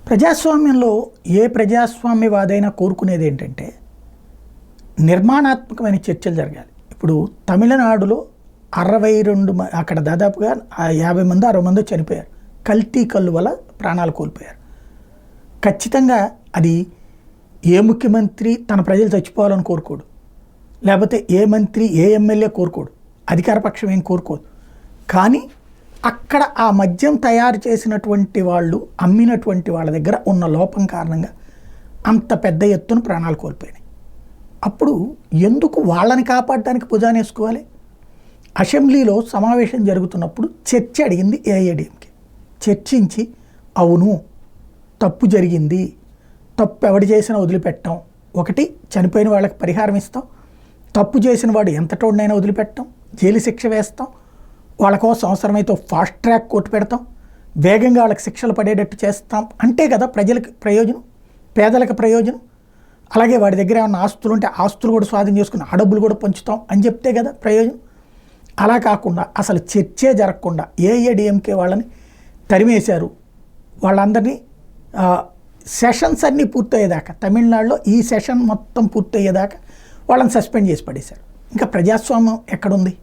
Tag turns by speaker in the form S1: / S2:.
S1: ప్రజాస్వామ్యంలో ఏ ప్రజాస్వామ్యవాదైనా కోరుకునేది ఏంటంటే నిర్మాణాత్మకమైన చర్చలు జరగాలి. ఇప్పుడు తమిళనాడులో 62 అక్కడ దాదాపుగా 50 మంది 60 మంది చనిపోయారు. కల్తీ కళ్ళు వల్ల ప్రాణాలు కోల్పోయారు. ఖచ్చితంగా అది ఏ ముఖ్యమంత్రి తన ప్రజలు చచ్చిపోవాలని కోరుకోడు, లేకపోతే ఏ మంత్రి ఏ ఎమ్మెల్యే కోరుకోడు, అధికార పక్షం ఏం కోరుకోదు. కానీ అక్కడ ఆ మద్యం తయారు చేసినటువంటి వాళ్ళు అమ్మినటువంటి వాళ్ళ దగ్గర ఉన్న లోపం కారణంగా అంత పెద్ద ఎత్తున ప్రాణాలు కోల్పోయినాయి. అప్పుడు ఎందుకు వాళ్ళని కాపాడడానికి భుజానేసుకోవాలి? అసెంబ్లీలో సమావేశం జరుగుతున్నప్పుడు చర్చ అడిగింది ఏఐఏడీఎంకే. చర్చించి అవును తప్పు జరిగింది, తప్పు ఎవడు చేసినా వదిలిపెట్టాం, ఒకటి చనిపోయిన వాళ్ళకి పరిహారం ఇస్తాం, తప్పు చేసిన వాడు ఎంతటోడినైనా వదిలిపెట్టాం, జైలు శిక్ష వేస్తాం, వాళ్ళ కోసం అవసరమైతే ఫాస్ట్ ట్రాక్ కోర్టు పెడతాం, వేగంగా వాళ్ళకి శిక్షలు పడేటట్టు చేస్తాం. అంటే కదా ప్రజలకు ప్రయోజనం, పేదలకు ప్రయోజనం. అలాగే వాడి దగ్గర ఏమన్నా ఆస్తులు ఉంటే ఆస్తులు కూడా స్వాధీనం చేసుకుని ఆ డబ్బులు కూడా పంచుతాం అని చెప్తే కదా ప్రయోజనం. అలా కాకుండా అసలు చర్చే జరగకుండా ఏఐఏడీఎంకే వాళ్ళని తరిమేశారు. వాళ్ళందరినీ సెషన్స్ అన్నీ పూర్తయ్యేదాకా, తమిళనాడులో ఈ సెషన్ మొత్తం పూర్తయ్యేదాకా వాళ్ళని సస్పెండ్ చేసి పడేశారు. ఇంకా ప్రజాస్వామ్యం ఎక్కడుంది?